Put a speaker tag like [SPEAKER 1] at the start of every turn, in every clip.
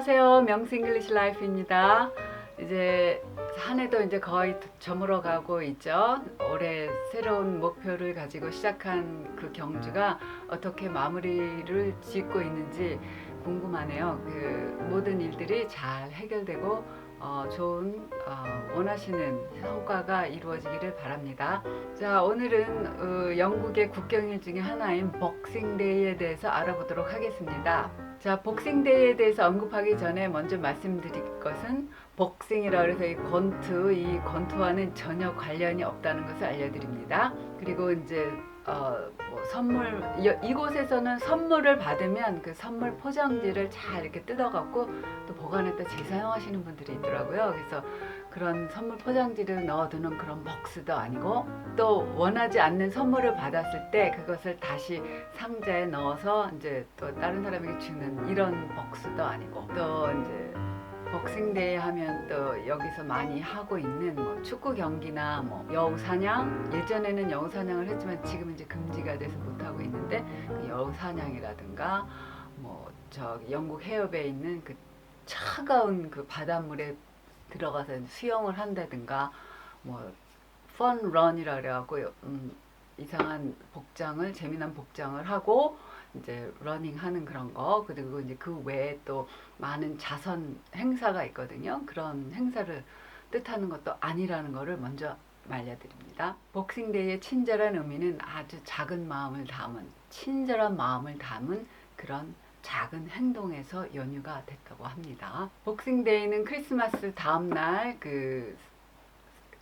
[SPEAKER 1] 안녕하세요. 명수 잉글리시 라이프입니다. 이제 한 해도 이제 거의 저물어 가고 있죠. 올해 새로운 목표를 가지고 시작한 그 경주가 어떻게 마무리를 짓고 있는지 궁금하네요. 그 모든 일들이 잘 해결되고 좋은 원하시는 성과가 이루어지기를 바랍니다. 자, 오늘은 영국의 국경일 중에 하나인 복싱데이에 대해서 알아보도록 하겠습니다. 자, 복싱데이에 대해서 언급하기 전에 먼저 말씀드릴 것은 복싱이라 해서 이 권투와는 전혀 관련이 없다는 것을 알려드립니다. 그리고 이제 뭐 선물, 이곳에서는 선물을 받으면 그 선물 포장지를 잘 이렇게 뜯어갖고 또 보관했다 재사용하시는 분들이 있더라고요. 그래서 그런 선물 포장지를 넣어두는 그런 복스도 아니고, 또 원하지 않는 선물을 받았을 때 그것을 다시 상자에 넣어서 이제 또 다른 사람에게 주는 이런 복스도 아니고, 또 이제 복싱데이 하면 또 여기서 많이 하고 있는 뭐 축구 경기나 뭐 여우 사냥, 예전에는 여우 사냥을 했지만 지금은 이제 금지가 돼서 못 하고 있는데, 그 여우 사냥이라든가 뭐 저기 영국 해협에 있는 그 차가운 그 바닷물에 들어가서 수영을 한다든가, 뭐 펀런이라 그래갖고 이상한 복장을, 재미난 복장을 하고 이제 러닝하는 그런 거, 그리고 이제 그 외에 또 많은 자선 행사가 있거든요. 그런 행사를 뜻하는 것도 아니라는 것을 먼저 알려드립니다. 복싱데이의 친절한 의미는 아주 작은 마음을 담은, 친절한 마음을 담은 그런 작은 행동에서 연유가 됐다고 합니다. 복싱데이는 크리스마스 다음날 그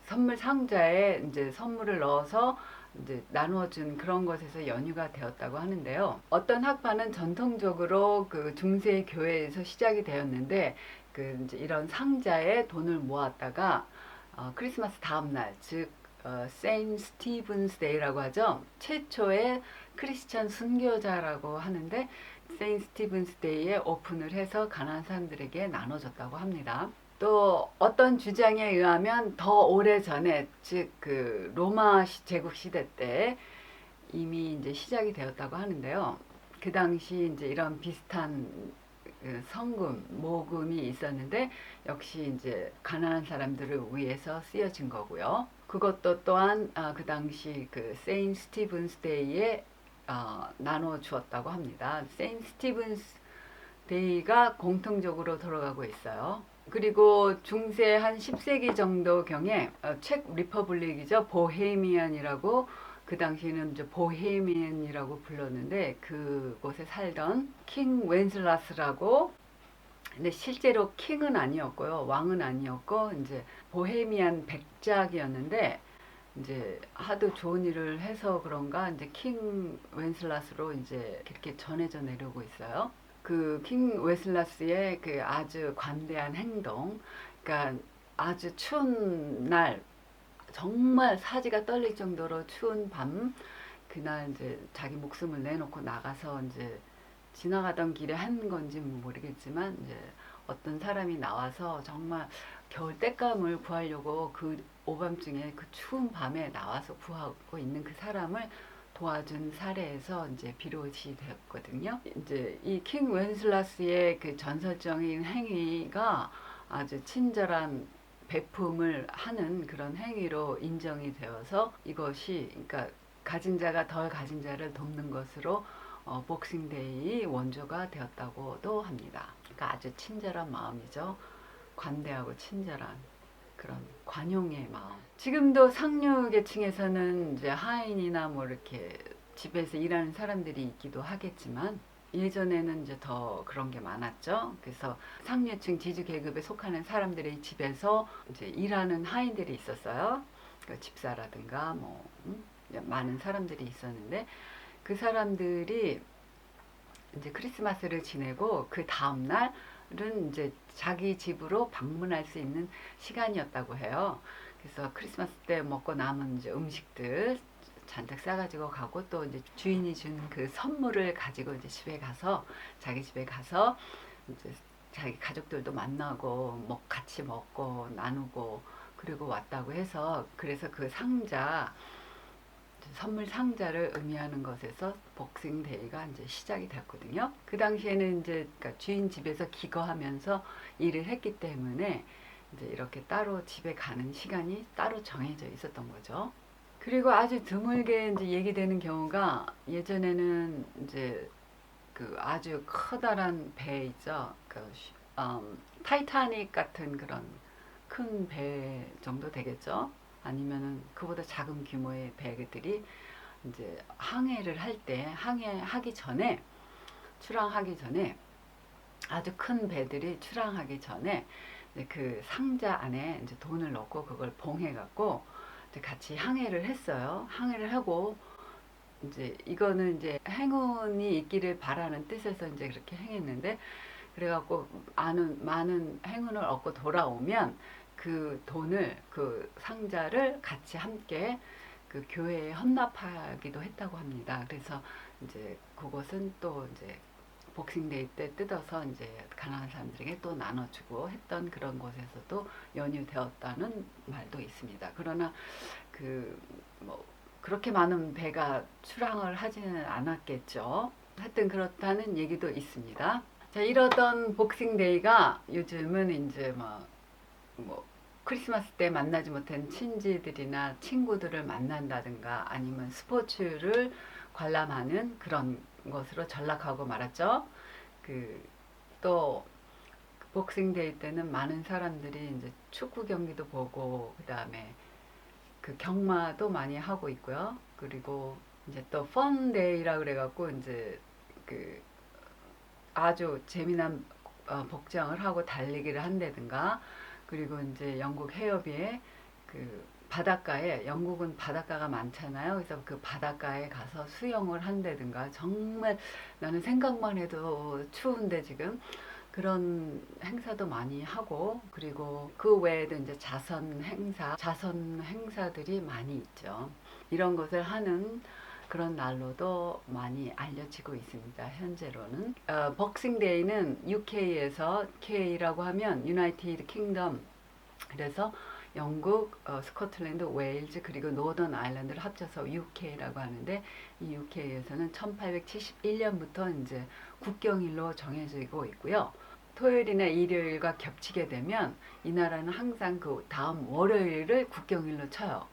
[SPEAKER 1] 선물 상자에 이제 선물을 넣어서 이제 나누어준 그런 것에서 연유가 되었다고 하는데요. 어떤 학파는 전통적으로 그 중세 교회에서 시작이 되었는데, 그 이제 이런 상자에 돈을 모았다가 크리스마스 다음날, 즉 세인 스티븐스 데이라고 하죠. 최초의 크리스천 순교자라고 하는데, 세인 스티븐스 데이에 오픈을 해서 가난한 사람들에게 나눠줬다고 합니다. 또 어떤 주장에 의하면 더 오래 전에, 즉 그 로마 제국 시대 때 이미 이제 시작이 되었다고 하는데요. 그 당시 이제 이런 비슷한 성금, 모금이 있었는데 역시 이제 가난한 사람들을 위해서 쓰여진 거고요. 그것도 또한 그 당시 그 세인 스티븐스 데이에 나눠 주었다고 합니다. 세인 스티븐스 데이가 공통적으로 돌아가고 있어요. 그리고 중세 한 10세기 정도 경에 책 리퍼블릭이죠. 보헤미안이라고, 그 당시에는 이제 보헤미안이라고 불렀는데, 그곳에 살던 킹 웬슬라스라고, 근데 실제로 킹은 아니었고요. 왕은 아니었고 이제 보헤미안 백작이었는데, 이제 하도 좋은 일을 해서 그런가 이제 킹 웬슬라스로 이제 이렇게 전해져 내려오고 있어요. 그 킹 웨슬라스의 그 아주 관대한 행동, 그러니까 아주 추운 날, 정말 사지가 떨릴 정도로 추운 밤, 그날 이제 자기 목숨을 내놓고 나가서 이제 지나가던 길에 한 건지 모르겠지만, 이제 어떤 사람이 나와서 정말 겨울 땔감을 구하려고 그 오밤중에 그 추운 밤에 나와서 구하고 있는 그 사람을 도와준 사례에서 이제 비롯이 되었거든요. 이제 이 킹 웬슬라스의 그 전설적인 행위가 아주 친절한 베품을 하는 그런 행위로 인정이 되어서, 이것이 그러니까 가진 자가 덜 가진 자를 돕는 것으로 복싱데이 원조가 되었다고도 합니다. 그러니까 아주 친절한 마음이죠. 관대하고 친절한 그런 관용의 마음. 지금도 상류계층에서는 이제 하인이나 뭐 이렇게 집에서 일하는 사람들이 있기도 하겠지만, 예전에는 이제 더 그런 게 많았죠. 그래서 상류층 지주 계급에 속하는 사람들의 집에서 이제 일하는 하인들이 있었어요. 그 집사라든가 뭐 많은 사람들이 있었는데, 그 사람들이 이제 크리스마스를 지내고 그 다음 날은 이제 자기 집으로 방문할 수 있는 시간이었다고 해요. 그래서 크리스마스 때 먹고 남은 이제 음식들 잔뜩 싸가지고 가고, 또 이제 주인이 준 그 선물을 가지고 이제 집에 가서, 자기 집에 가서 이제 자기 가족들도 만나고 같이 먹고 나누고 그리고 왔다고 해서, 그래서 그 상자 선물 상자를 의미하는 것에서 복싱데이가 이제 시작이 됐거든요. 그 당시에는 이제 그러니까 주인 집에서 기거하면서 일을 했기 때문에 이제 이렇게 따로 집에 가는 시간이 따로 정해져 있었던 거죠. 그리고 아주 드물게 이제 얘기되는 경우가 예전에는 이제 그 아주 커다란 배 있죠. 타이타닉 같은 그런 큰 배 정도 되겠죠. 아니면은 그보다 작은 규모의 배들이 이제 항해를 할 때 항해하기 전에 출항하기 전에 아주 큰 배들이 출항하기 전에 이제 그 상자 안에 이제 돈을 넣고 그걸 봉해 갖고 이제 같이 항해를 했어요. 항해를 하고 이제 이거는 이제 행운이 있기를 바라는 뜻에서 이제 그렇게 행했는데 그래갖고 많은 행운을 얻고 돌아오면 그 돈을 그 상자를 같이 함께 그 교회에 헌납하기도 했다고 합니다. 그래서 이제 그것은 또 이제 복싱데이 때 뜯어서 이제 가난한 사람들에게 또 나눠주고 했던 그런 곳에서도 연유되었다는 말도 있습니다. 그러나 그 뭐 그렇게 많은 배가 출항을 하지는 않았겠죠. 하여튼 그렇다는 얘기도 있습니다. 자, 이러던 복싱데이가 요즘은 이제 뭐 크리스마스 때 만나지 못한 친지들이나 친구들을 만난다든가 아니면 스포츠를 관람하는 그런 것으로 전락하고 말았죠. 또 복싱데이 때는 많은 사람들이 이제 축구 경기도 보고 그다음에 그 경마도 많이 하고 있고요. 그리고 이제 또 펀데이라 그래갖고 이제 그 아주 재미난 복장을 하고 달리기를 한다든가 그리고 이제 영국 해협에 그 바닷가에 영국은 바닷가가 많잖아요. 그래서 그 바닷가에 가서 수영을 한다든가 정말 나는 생각만 해도 추운데 지금 그런 행사도 많이 하고 그리고 그 외에도 이제 자선 행사들이 많이 있죠. 이런 것을 하는 그런 날로도 많이 알려지고 있습니다. 현재로는 복싱데이는 UK에서 K라고 하면 유나이티드 킹덤 그래서 영국, 스코틀랜드, 웨일즈 그리고 노던 아일랜드를 합쳐서 UK라고 하는데 이 UK에서는 1871년부터 이제 국경일로 정해지고 있고요. 토요일이나 일요일과 겹치게 되면 이 나라는 항상 그 다음 월요일을 국경일로 쳐요.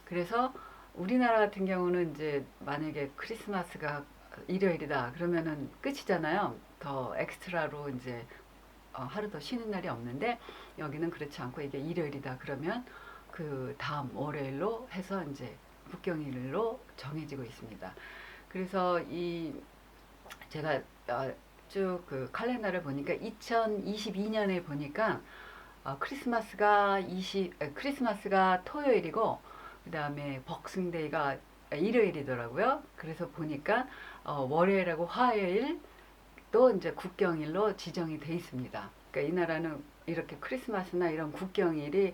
[SPEAKER 1] 그래서 우리나라 같은 경우는 이제 만약에 크리스마스가 일요일이다 그러면은 끝이잖아요. 더 엑스트라로 이제 하루 더 쉬는 날이 없는데 여기는 그렇지 않고 이게 일요일이다 그러면 그 다음 월요일로 해서 이제 국경일로 정해지고 있습니다. 그래서 제가 쭉 그 칼렌더를 보니까 2022년에 보니까 크리스마스가 토요일이고 그 다음에 복싱데이가 일요일이더라고요. 그래서 보니까 월요일하고 화요일 또 이제 국경일로 지정이 돼 있습니다. 그러니까 이 나라는 이렇게 크리스마스나 이런 국경일이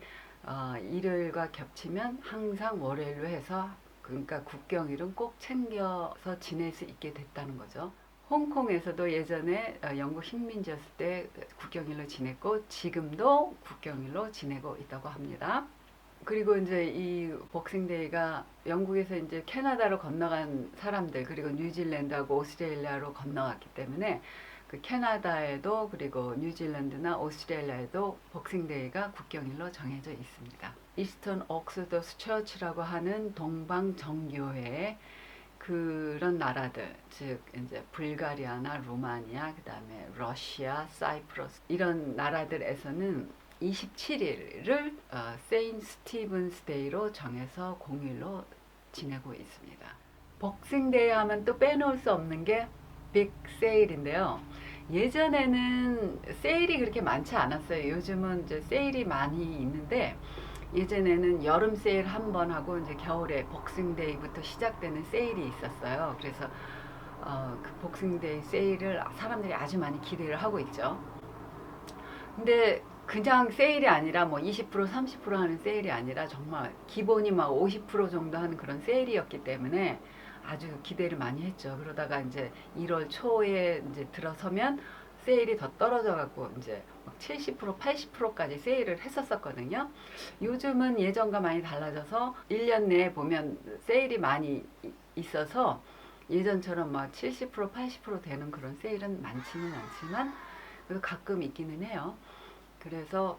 [SPEAKER 1] 일요일과 겹치면 항상 월요일로 해서 그러니까 국경일은 꼭 챙겨서 지낼 수 있게 됐다는 거죠. 홍콩에서도 예전에 영국 식민지였을 때 국경일로 지냈고 지금도 국경일로 지내고 있다고 합니다. 그리고 이제 이 복싱데이가 영국에서 이제 캐나다로 건너간 사람들 그리고 뉴질랜드하고 오스트레일리아로 건너갔기 때문에 그 캐나다에도 그리고 뉴질랜드나 오스트레일리아에도 복싱데이가 국경일로 정해져 있습니다. 이스턴 옥스더스 처치라고 하는 동방 정교회 그런 나라들 즉 이제 불가리아나 루마니아 그다음에 러시아, 사이프러스 이런 나라들에서는 27일을 세인 스티븐스 데이로 정해서 공휴일로 지내고 있습니다. 복싱데이 하면 또 빼놓을 수 없는 게 빅 세일인데요. 예전에는 세일이 그렇게 많지 않았어요. 요즘은 이제 세일이 많이 있는데 예전에는 여름 세일 한 번 하고 이제 겨울에 복싱데이부터 시작되는 세일이 있었어요. 그래서 그 복싱데이 세일을 사람들이 아주 많이 기대를 하고 있죠. 근데 그냥 세일이 아니라 뭐 20% 30% 하는 세일이 아니라 정말 기본이 막 50% 정도 하는 그런 세일이었기 때문에 아주 기대를 많이 했죠. 그러다가 이제 1월 초에 이제 들어서면 세일이 더 떨어져 갖고 이제 70%, 80%까지 세일을 했었거든요. 요즘은 예전과 많이 달라져서 1년 내에 보면 세일이 많이 있어서 예전처럼 막 70%, 80% 되는 그런 세일은 많지는 않지만 그래도 가끔 있기는 해요. 그래서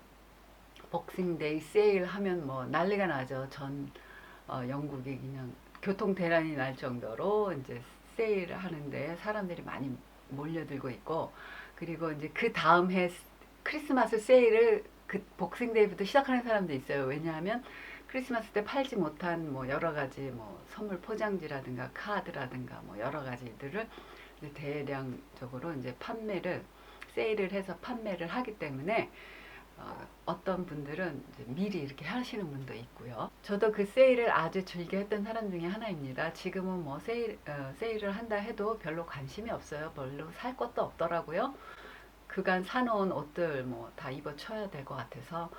[SPEAKER 1] 복싱데이 세일 하면 뭐 난리가 나죠. 전 영국이 그냥 교통 대란이 날 정도로 이제 세일을 하는데 사람들이 많이 몰려들고 있고, 그리고 이제 그 다음 해 크리스마스 세일을 그 복싱데이부터 시작하는 사람도 있어요. 왜냐하면 크리스마스 때 팔지 못한 뭐 여러 가지 뭐 선물 포장지라든가 카드라든가 뭐 여러 가지들을 이제 대량적으로 이제 판매를 세일을 해서 판매를 하기 때문에 어떤 분들은 이제 미리 이렇게 하시는 분도 있고요. 저도 그 세일을 아주 즐겨 했던 사람 중에 하나입니다. 지금은 뭐 세일을 한다 해도 별로 관심이 없어요. 별로 살 것도 없더라고요. 그간 사놓은 옷들 뭐 다 입어쳐야 될 것 같아서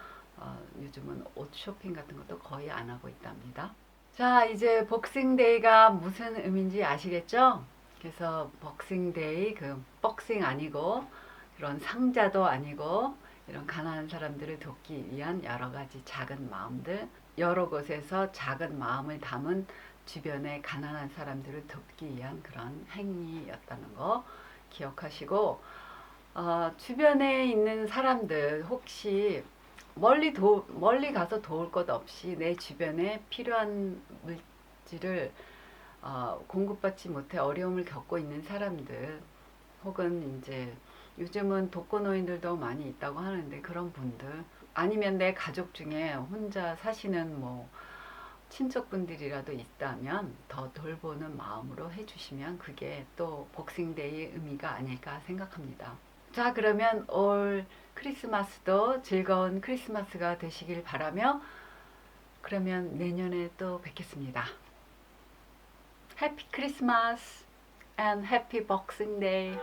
[SPEAKER 1] 요즘은 옷 쇼핑 같은 것도 거의 안 하고 있답니다. 자, 이제 복싱데이가 무슨 의미인지 아시겠죠? 그래서 복싱데이, 그 복싱 아니고 그런 상자도 아니고 이런 가난한 사람들을 돕기 위한 여러 가지 작은 마음들, 여러 곳에서 작은 마음을 담은 주변의 가난한 사람들을 돕기 위한 그런 행위였다는 거 기억하시고, 주변에 있는 사람들 혹시 멀리 가서 도울 것 없이 내 주변에 필요한 물질을 공급받지 못해 어려움을 겪고 있는 사람들, 혹은 이제 요즘은 독거노인들도 많이 있다고 하는데 그런 분들, 아니면 내 가족 중에 혼자 사시는 뭐 친척분들이라도 있다면 더 돌보는 마음으로 해주시면 그게 또 복싱데이의 의미가 아닐까 생각합니다. 자, 그러면 올 크리스마스도 즐거운 크리스마스가 되시길 바라며, 그러면 내년에 또 뵙겠습니다. 해피 크리스마스 and 해피 복싱 데이.